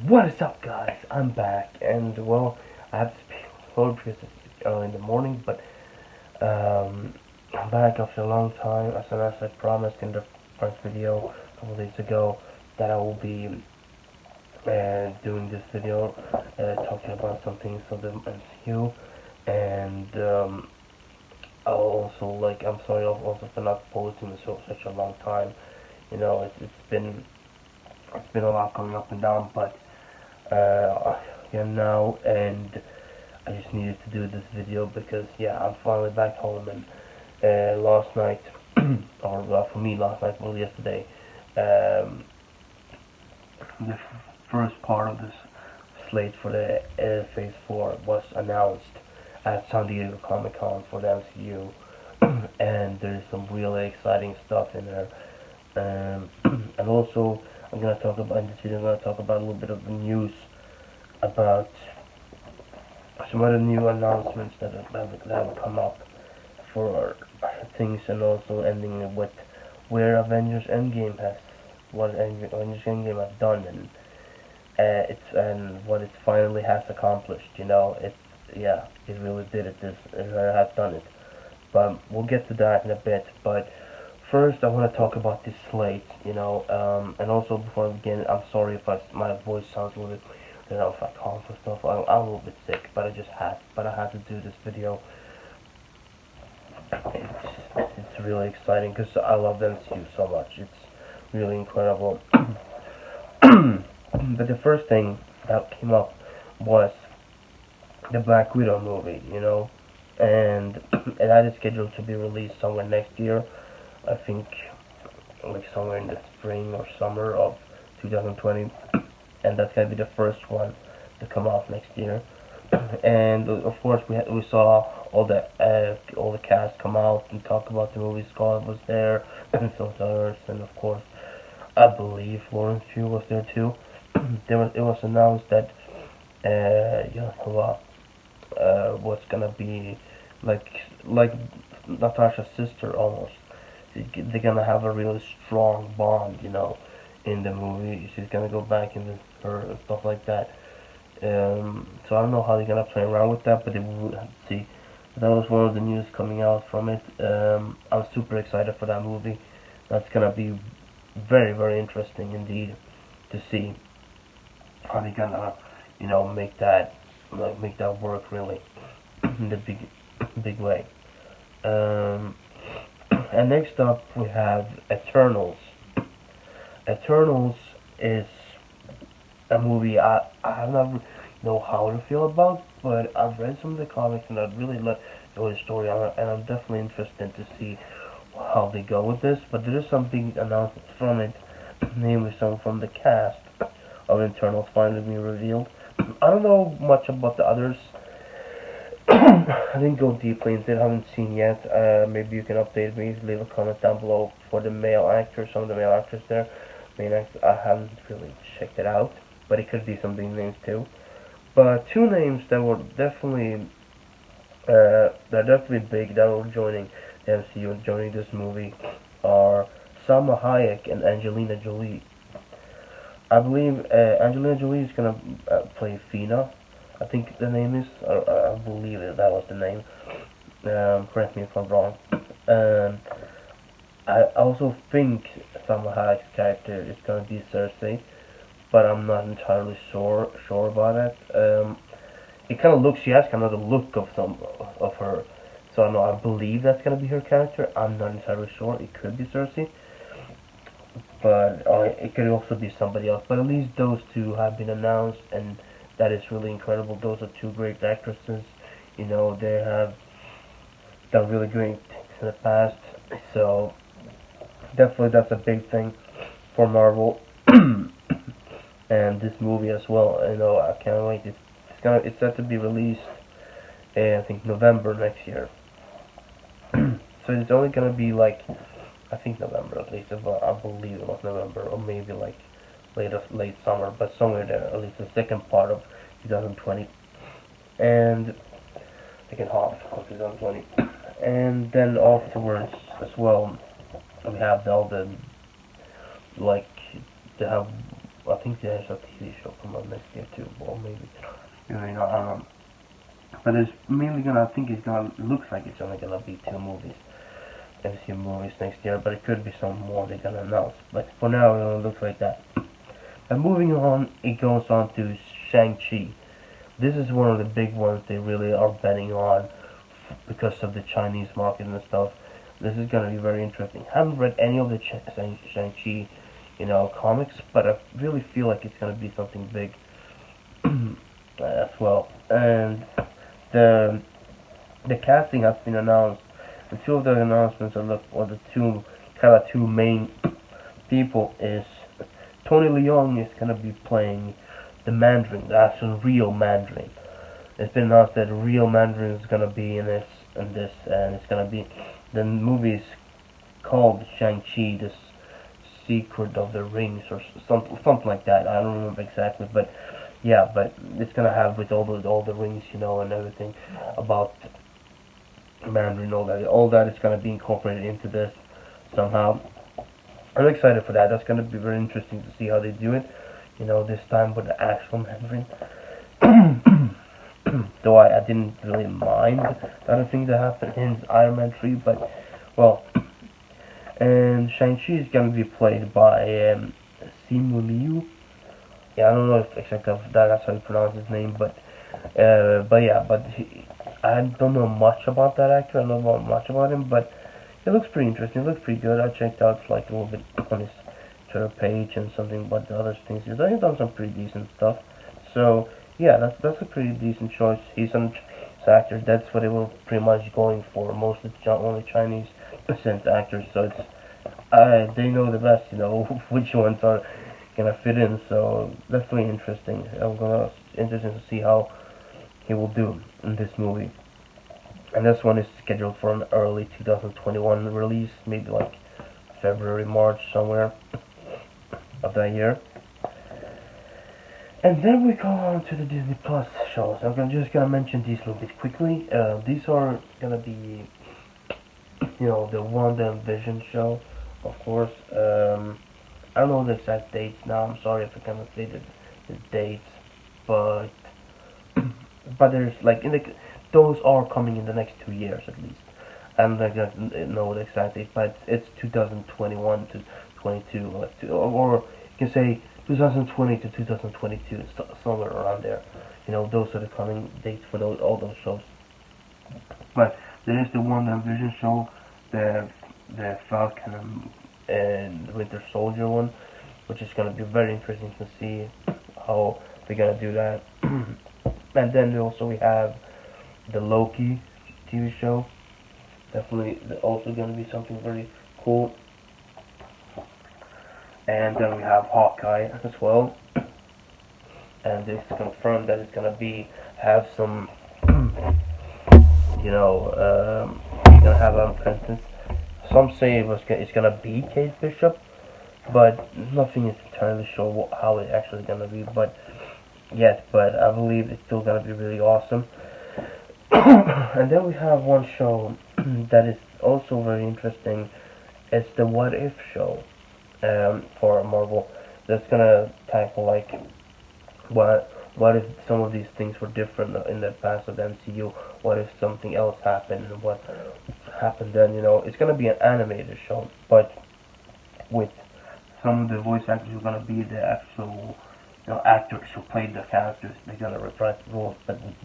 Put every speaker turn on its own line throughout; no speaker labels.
What is up, guys? I'm back, and well, I have to speak slow because it's early in the morning, but I'm back after a long time. As I promised in the first video a couple days ago, that I will be doing this video talking about some things of the MCU, and I'll also I'm sorry also for not posting this for such a long time. It's been a lot going up and down, but here now, and I just needed to do this video because yeah, I'm finally back home, and last night, or for me last night, well yesterday, um, the first part of this slate for the Phase 4 was announced at San Diego Comic Con for the MCU, and there's some really exciting stuff in there. And also, I'm gonna talk about in this video. I'm gonna talk about a little bit of the news about some other new announcements that have come up for things, and also ending with where Avengers Endgame has what Avengers Endgame has done, and what it finally has accomplished. It really did it. It really has done it. But we'll get to that in a bit. But first, I want to talk about this slate. And also before I begin, I'm sorry if my voice sounds a little bit, if I cough and stuff. I'm a little bit sick, but I had to do this video. It's really exciting because I love the MCU so much. It's really incredible. But the first thing that came up was the Black Widow movie, and that is scheduled to be released somewhere next year. I think like somewhere in the spring or summer of 2020, and that's gonna be the first one to come out next year. And of course, we saw all the cast come out and talk about the movie. Scott was there, and some others, and of course, I believe Florence Pugh was there too. It was announced that was gonna be like Natasha's sister almost. They're gonna have a really strong bond, in the movie. She's gonna go back into her and stuff like that. So I don't know how they're gonna play around with that, but they will have to see. That was one of the news coming out from it. I'm super excited for that movie. That's gonna be very, very interesting indeed to see how they're gonna, make that work really in the big way. Um, and next up we have Eternals. Eternals is a movie I don't know how to feel about, but I've read some of the comics and I'd really like the story on it, and I'm definitely interested to see how they go with this. But there is some big announcements from it, namely some from the cast of Eternals finally being revealed. I don't know much about the others. I didn't go deeply into it. I haven't seen yet. Maybe you can update me. Leave a comment down below for the male actors. Some of the male actors there. Main actors, I haven't really checked it out, but it could be some big names too. But two names that were definitely they're definitely big that were joining the MCU and joining this movie are Salma Hayek and Angelina Jolie. I believe Angelina Jolie is gonna play Fina. I think the name is. I believe that was the name. Correct me if I'm wrong. And I also think Salma Hayek's character is gonna be Cersei, but I'm not entirely sure about it. It kind of looks. She has kind of the look of some of her. So I know I believe that's gonna be her character. I'm not entirely sure. It could be Cersei, but it could also be somebody else. But at least those two have been announced, and that is really incredible. Those are two great actresses. They have done really great things in the past. So definitely that's a big thing for Marvel, and this movie as well. I can't wait. It's set to be released in, I think, November next year. So it's only gonna be I think November at least. I believe it was November, or maybe late summer, but somewhere there, at least the second part of 2020, and second half of 2020, and then afterwards as well, we have all the like they have I think there's a TV show come out next year too, or maybe, I don't know. But it's mainly gonna, I think it's gonna, looks like it's only gonna be 2 movies, MCU movies next year, but it could be some more they're gonna announce. But for now, it only looks like that. And moving on, it goes on to ShangChi. This is one of the big ones they really are betting on because of the Chinese market and stuff. This is gonna be very interesting. I haven't read any of the Shang-Chi, comics, but I really feel like it's gonna be something big as well. And the the casting has been announced, and 2 of the announcements are the two main people is Tony Leung is gonna be playing the Mandarin, the actual real Mandarin. It's been announced that the real Mandarin is gonna be in this, and it's gonna be the movie is called Shang-Chi, the Secret of the Rings, or something like that. I don't remember exactly, but yeah, but it's gonna have with all the rings, and everything about Mandarin, all that is gonna be incorporated into this somehow. I'm excited for that. That's gonna be very interesting to see how they do it. This time with the actual Mandarin. Though I didn't really mind the other thing that happened in Iron Man 3, but well. And Shang-Chi is gonna be played by Simu Liu. Yeah, I don't know if exactly that's how you pronounce his name, but yeah, I don't know much about that actor. I don't know much about him, but it looks pretty interesting. It looks pretty good. I checked out like a little bit on his Twitter page and something about the other things. He's done some pretty decent stuff. So yeah, that's a pretty decent choice. He's an actor. That's what they were pretty much going for. Mostly only Chinese descent actors. So they know the best. Which ones are gonna fit in. So that's really interesting. Interesting to see how he will do in this movie. And this one is scheduled for an early 2021 release, maybe like February, March, somewhere of that year. And then we go on to the Disney Plus shows. I'm just gonna mention these a little bit quickly. These are gonna be, the WandaVision show, of course. I don't know the exact dates now. I'm sorry if I cannot say the dates, but there's like those are coming in the next 2 years at least. I'm not gonna know the exact date, but it's 2021 to 22, or you can say 2020 to 2022, somewhere around there. Those are the coming dates for all those shows. But there is the WandaVision show, the Falcon and Winter Soldier one, which is gonna be very interesting to see how they're gonna do that. And then we have the Loki TV show. Definitely also gonna be something very cool. And then we have Hawkeye as well. And it's confirmed that it's gonna have some, gonna have for instance, some say it's gonna be Kate Bishop, but nothing is entirely sure how it's actually gonna be. But I believe it's still gonna be really awesome. And then we have one show that is also very interesting. It's the What If show for Marvel. That's gonna tackle like what if some of these things were different in the past of the MCU? What if something else happened? And what happened then? It's gonna be an animated show, but with some of the voice actors who are gonna be the actual actors who played the characters. They're gonna reprise the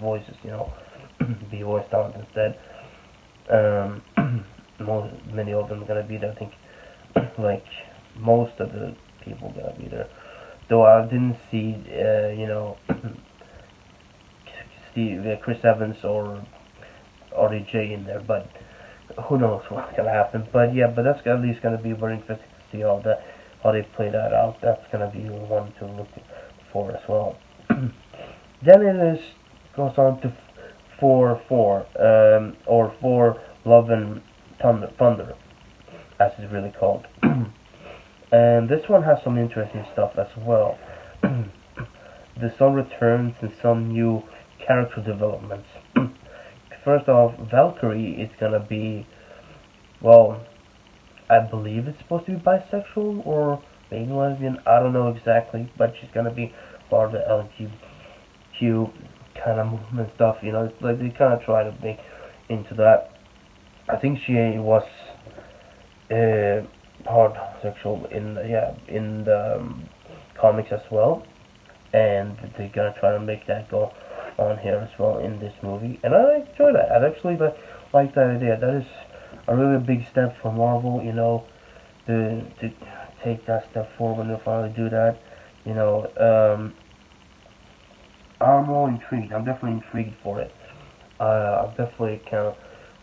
voices, be voiced out instead. Many of them are gonna be there. I think like most of the people are gonna be there. Though I didn't see, Chris Evans or RDJ in there, but who knows what's gonna happen. But that's at least gonna be very interesting to see how they play that out. That's gonna be one to look for as well. Then goes on to 4 or 4 Love and Thunder, as it's really called. And this one has some interesting stuff as well. There's some returns and some new character developments. First off, Valkyrie is gonna be, well, I believe it's supposed to be bisexual or being lesbian. I don't know exactly, but she's gonna be part of the LGBTQ kind of movement stuff. You know, it's like they kind of try to make into that. I think she was uh, part homosexual in the comics as well, and they're gonna try to make that go on here as well in this movie, and I enjoy that. I actually like that idea. That is a really big step for Marvel, you know, to take that step forward and finally do that. You know, I'm more intrigued. I'm definitely intrigued for it. I'm definitely kind of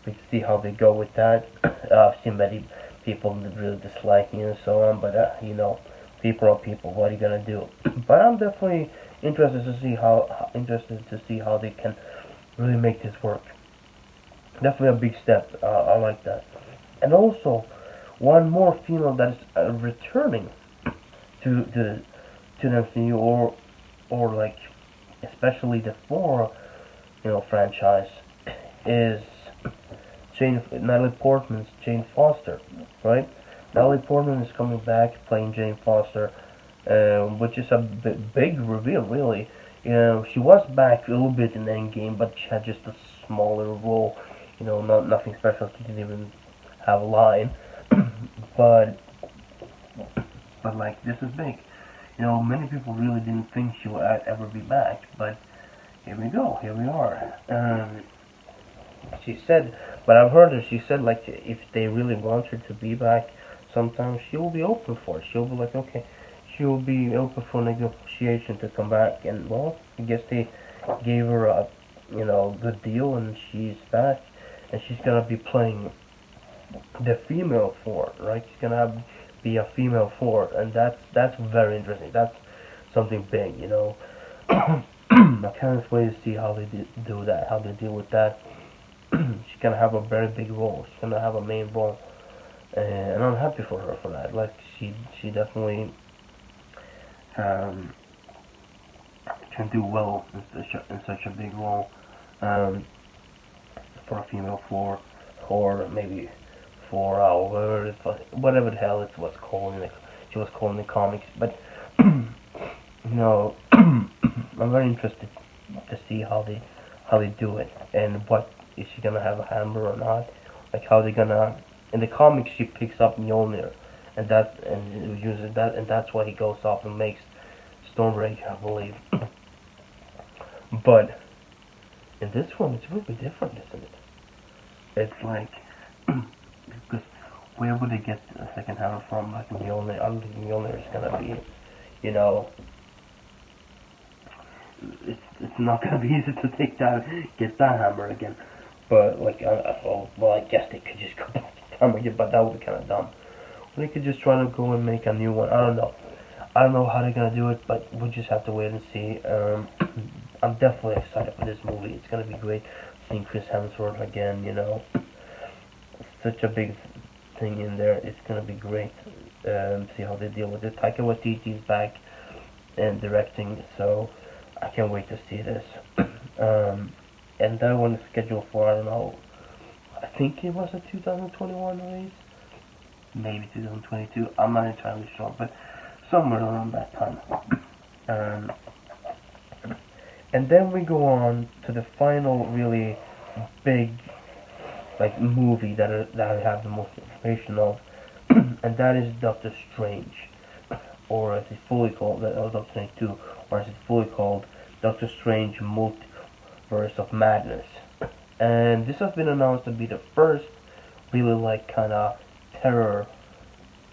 like to see how they go with that. I've seen many people really disliking it and so on, but you know, people are people. What are you gonna do? But I'm definitely interested to see how they can really make this work. Definitely a big step. I like that. And also, one more female that is returning to to the MCU or like especially the four franchise is Natalie Portman's Jane Foster, right? Natalie Portman is coming back playing Jane Foster, which is a big reveal, really. You know, she was back a little bit in Endgame, but she had just a smaller role. You know, nothing special. She didn't even have a line, but like this is big. You know, many people really didn't think she would ever be back, but here we go. Here we are. She said, but I've heard her. She said like if they really want her to be back, sometimes she will be open for it. She'll be like, okay, she will be open for negotiation to come back. And well, I guess they gave her a good deal, and she's back, and she's gonna be playing the female for it, right? She's gonna be a female for it, and that's very interesting. That's something big, you know. I can't wait to see how they do that, how they deal with that. She's gonna have a very big role. She's gonna have a main role, and I'm happy for her for that. Like she definitely um, can do well in such a big role for a female floor, or maybe 4 hours, whatever the hell it was called in the, she was called in the comics. But you know, I'm very interested to see how they do it, and what is she gonna have a hammer or not? Like how they gonna in the comics she picks up Mjolnir, and uses that, and that's why he goes off and makes Stormbreaker, I believe. But in this one, it's really different, isn't it? It's like because where would they get a second hammer from? Like Mjolnir, I don't think Mjolnir is gonna be, you know, it's not gonna be easy to get that hammer again. But like, well, I guess they could just go back to hammer again, but that would be kind of dumb. Or they could just try to go and make a new one. I don't know. I don't know how they're gonna do it, but we'll just have to wait and see. I'm definitely excited for this movie. It's gonna be great seeing Chris Hemsworth again. You know, such a big thing in there. It's gonna be great. See how they deal with it. Taika Waititi's back and directing, so I can't wait to see this. And that one is scheduled for, I don't know, I think it was a 2021 release, maybe 2022. I'm not entirely sure, but somewhere around that time. Um, and then we go on to the final really big like movie that I have the most information of, and that is Doctor Strange, or as it's fully called, Doctor Strange 2, or as it's fully called, Doctor Strange Multiverse of Madness. And this has been announced to be the first really like kind of terror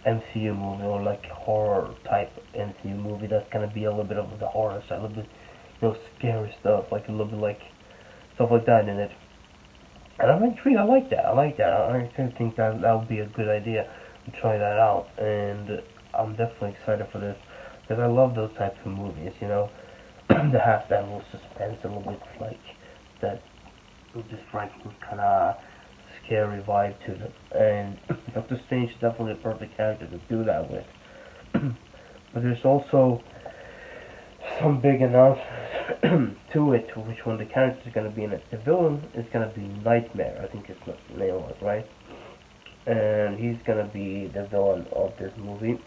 MCU movie, or like horror type MCU movie that's gonna be a little bit of the horror side, a little bit scary stuff, like a little bit like stuff like that in it. And I'm intrigued. I like that. I actually think that would be a good idea to try that out. And I'm definitely excited for this because I love those types of movies. You know, that have that little suspense, a little bit like that, just frightening kind of scary vibe to them. And Doctor Strange is definitely a perfect character to do that with. But there's also some big announcements to it, which one the characters are going to be in it. The villain is going to be Nightmare, I think it's not the name of it, right? And he's going to be the villain of this movie.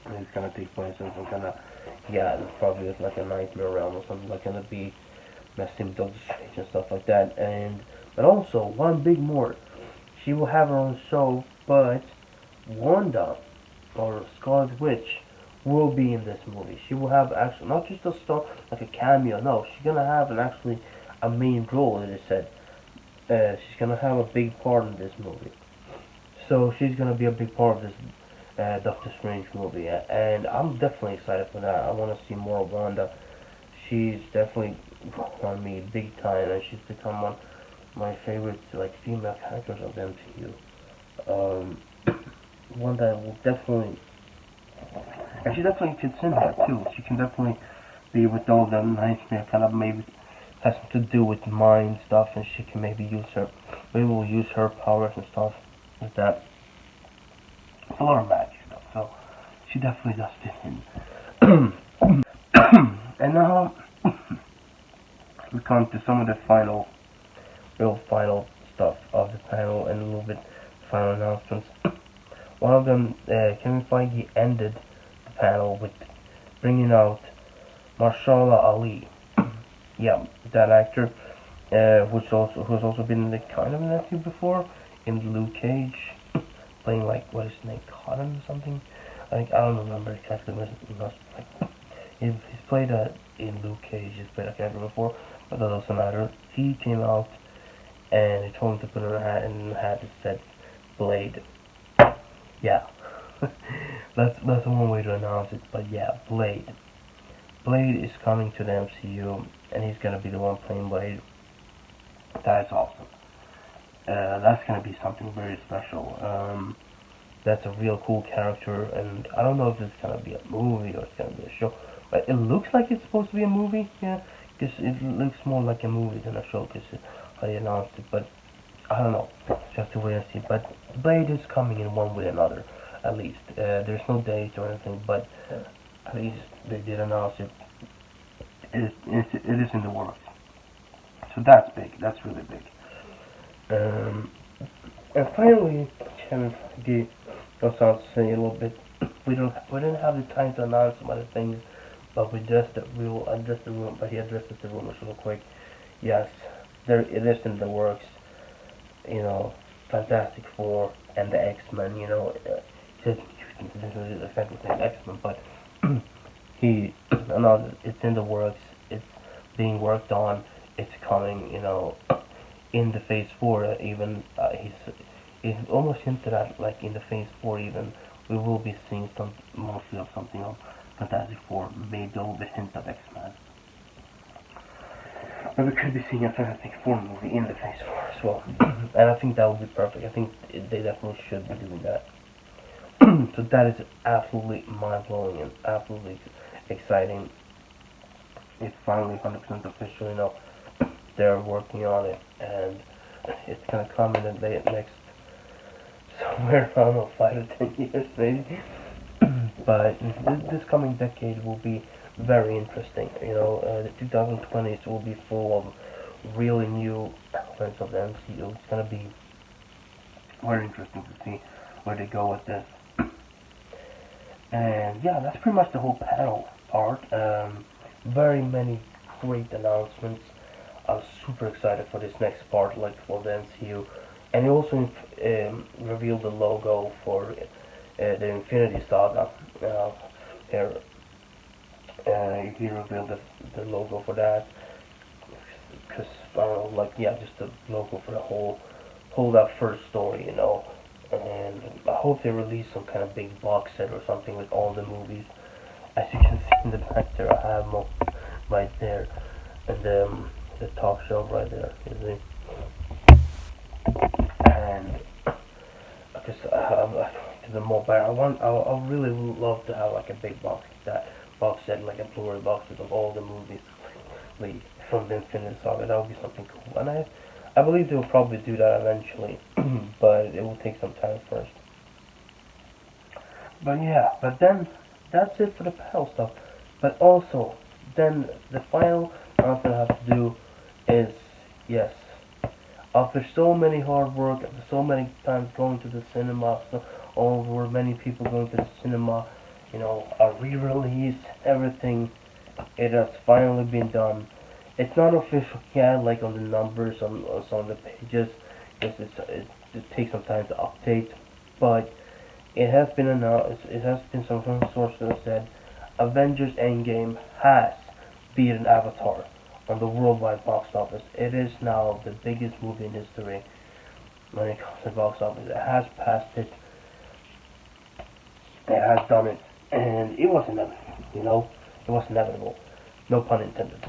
It's gonna take place in some kind of, yeah, it's probably like a nightmare realm or something, like gonna be messing with Doctor Strange and stuff like that. And but also one big more, she will have her own show, but Wanda or Scarlet Witch will be in this movie. She will have actually not just a star like a cameo. No, she's gonna have an actually a main role. It is said she's gonna have a big part in this movie. So she's gonna be a big part of this Doctor Strange movie, and I'm definitely excited for that. I want to see more of Wanda. She's definitely on me big time, and she's become one of my favorite like female characters of the MCU. Um, one that will definitely, and she definitely fits in here too. She can definitely be with all the nightmare kind of maybe has to do with mind stuff, and she can maybe use her, maybe we'll use her powers and stuff like that. It's a lot of magic stuff, so she definitely does fit in. And now we come to some of the real final stuff of the panel and a little bit final announcements. One of them, Kevin Feige ended the panel with bringing out Marshala Ali. Yeah, that actor, who's also been in the kind of an actor before in Luke Cage, playing like what is his name, Cotton or something. I don't remember exactly what it was like. He's played in Luke Cage. He's played a character before, but that doesn't matter. He came out and he told him to put on a hat, and the hat said Blade. Yeah, that's one way to announce it. But yeah, Blade. Blade is coming to the MCU, and he's gonna be the one playing Blade. That's awesome. That's gonna be something very special. That's a real cool character, and I don't know if it's gonna be a movie or it's gonna be a show, but it looks like it's supposed to be a movie. Yeah, because it looks more like a movie than a show. Because how they announced it, but I don't know. Just have to wait and see. But Blade is coming in one way or another, at least. There's no date or anything, but at least they did announce it. It is in the works. So that's big. That's really big. Um, and finally, Kevin Feige goes on to say a little bit. We didn't have the time to announce some other things, but we will address the room. But he addresses the rumors real quick. Yes, there it is in the works. You know, Fantastic Four and the X-Men. You know, just exactly the same X-Men, but he announced it's in the works. It's being worked on. It's coming. You know, in the Phase 4. Even he's almost hinted at like in the Phase 4 even we will be seeing some mostly of something of Fantastic Four, maybe a little bit hint of X-Men. But we could be seeing a Fantastic Four movie in the Phase 4 as well. And I think that would be perfect. I think they definitely should be doing that. So that is absolutely mind-blowing and absolutely exciting. It's finally 100% official, you know. They're working on it, and it's gonna come in the next somewhere, I don't know, 5 to 10 years maybe. But this coming decade will be very interesting. You know, the 2020s will be full of really new elements of the MCU. It's gonna be very interesting to see where they go with this. And yeah, that's pretty much the whole panel part. Very many great announcements. I'm super excited for this next part, like for the MCU. And he also revealed the logo for the Infinity Saga. Here, he revealed the logo for that. Because I don't know, like yeah, just the logo for the whole that first story, you know. And I hope they release some kind of big box set or something with all the movies. As you can see in the back there, I have them right there, and the top shelf right there, you see. And because to the mobile, I really would love to have like a big box set, like a Blu-ray box set of all the movies, like from the Infinity Saga. That would be something cool, and I believe they will probably do that eventually, but it will take some time first. But yeah, but then that's it for the panel stuff. But also, then the final announcement I have to do is yes, after so many hard work, after so many times going to the cinema, so over many people going to the cinema, a re-release, everything. It has finally been done. It's not official yet, like on the numbers on some of the pages, because it takes some time to update. But it has been announced. It has been some sources that said Avengers Endgame has beaten Avatar on the worldwide box office. It is now the biggest movie in history when it comes to box office. It has passed it. It has done it, and it was inevitable. It was inevitable. No pun intended.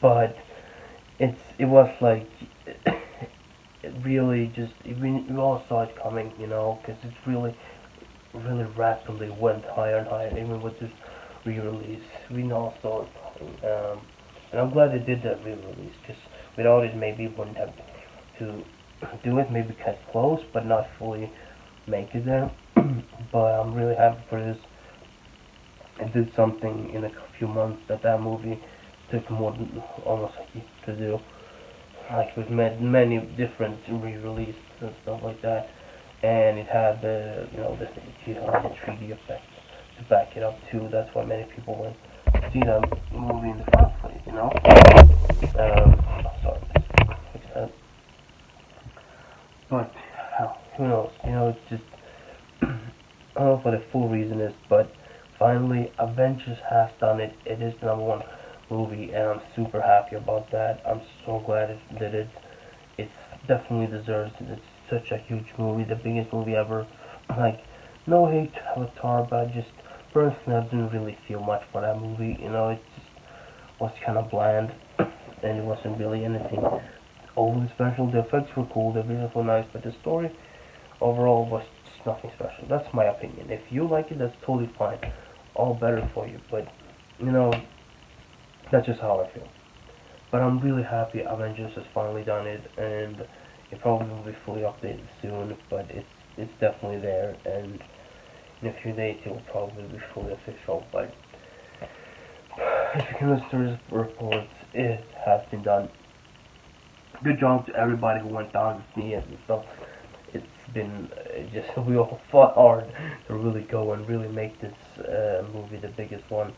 But it was like it really just we all saw it coming, because it really rapidly went higher and higher, even with this re-release. We all saw it coming, and I'm glad they did that re-release, because without it, maybe wouldn't have to do it. Maybe cut close, but not fully make it there. But I'm really happy for this. It did something in a few months that movie took more than almost a year to do. Like we've made many different re-releases and stuff like that, and it had the 3D effects to back it up too. That's why many people went to see that movie in the first place. Sorry, fix that. But who knows? It's just I don't know what the full reason is, but finally Avengers has done it. It is the number one movie, and I'm super happy about that. I'm so glad it did it. It definitely deserves it. It's such a huge movie, the biggest movie ever. Like, no hate to Avatar, but just personally, I didn't really feel much for that movie. It just was kind of bland, and it wasn't really anything overly special. The effects were cool, the visuals were nice, but the story overall was just nothing special. That's my opinion. If you like it, that's totally fine. All better for you, but you know, that's just how I feel. But I'm really happy Avengers has finally done it, and it probably will be fully updated soon. But it's definitely there, and in a few days it will probably be fully official. But as you can listen to this reports, it has been done. Good job to everybody who went down to see it and stuff. It's been just we all fought hard to really go and really make this movie the biggest one,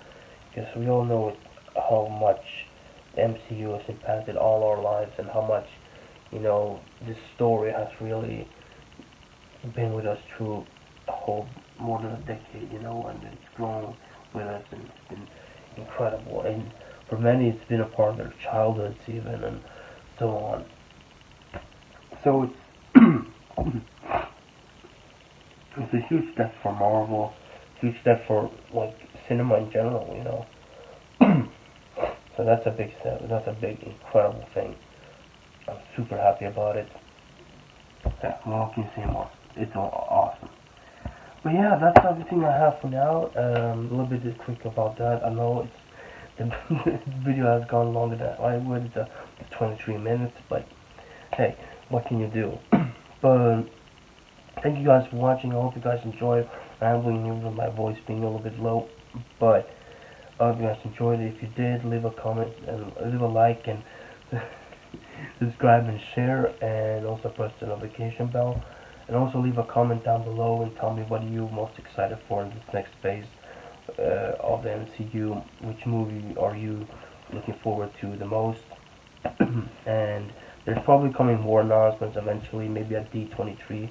because we all know how much the MCU has impacted all our lives, and how much this story has really been with us through a whole more than a decade, and it's grown with us, and it's been incredible. And for many, it's been a part of their childhoods even, and so on. So it's a huge step for Marvel, huge step for like cinema in general. So that's a big step. That's a big, incredible thing. I'm super happy about it. Yeah, what can you say more? It's all awesome. But yeah, that's everything I have for now. A little bit quick about that. I know the video has gone longer than I would. It's 23 minutes, but hey, what can you do? But thank you guys for watching. I hope you guys enjoyed rambling here with my voice being a little bit low. But I hope you guys enjoyed it. If you did, leave a comment and leave a like, and subscribe and share, and also press the notification bell. And also leave a comment down below and tell me what you're most excited for in this next phase of the MCU. Which movie are you looking forward to the most? And there's probably coming more announcements eventually, maybe at D23,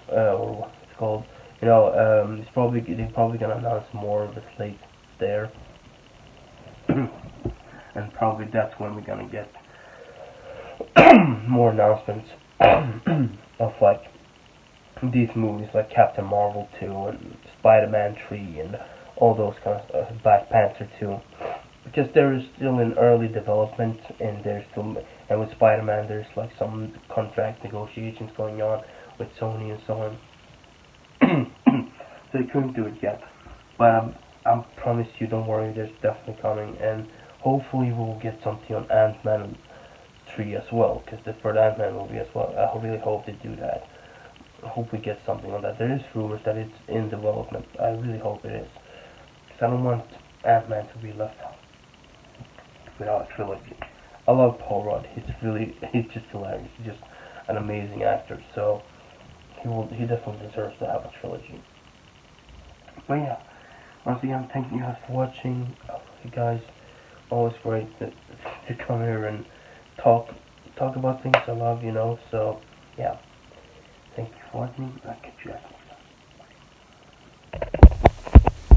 or what it's called. They're probably gonna announce more of the slate there, and probably that's when we're gonna get more announcements of like these movies, like Captain Marvel 2 and Spider-Man 3 and all those kind of stuff, Black Panther 2, because there is still in early development, and and with Spider-Man there's like some contract negotiations going on with Sony and so on. So they couldn't do it yet, but I promise you, don't worry, there's definitely coming, and hopefully we'll get something on Ant-Man 3 as well, because the third Ant-Man movie as well. I really hope they do that. I hope we get something on that. There is rumors that it's in development. I really hope it is, because I don't want Ant-Man to be left out without a trilogy. I love Paul Rudd. He's just hilarious. He's just an amazing actor. So he definitely deserves to have a trilogy. But yeah, once again, thank you guys for watching. You guys, always great to come here and talk talk about things I love, you know. So yeah, thank you for watching. I'll catch you guys.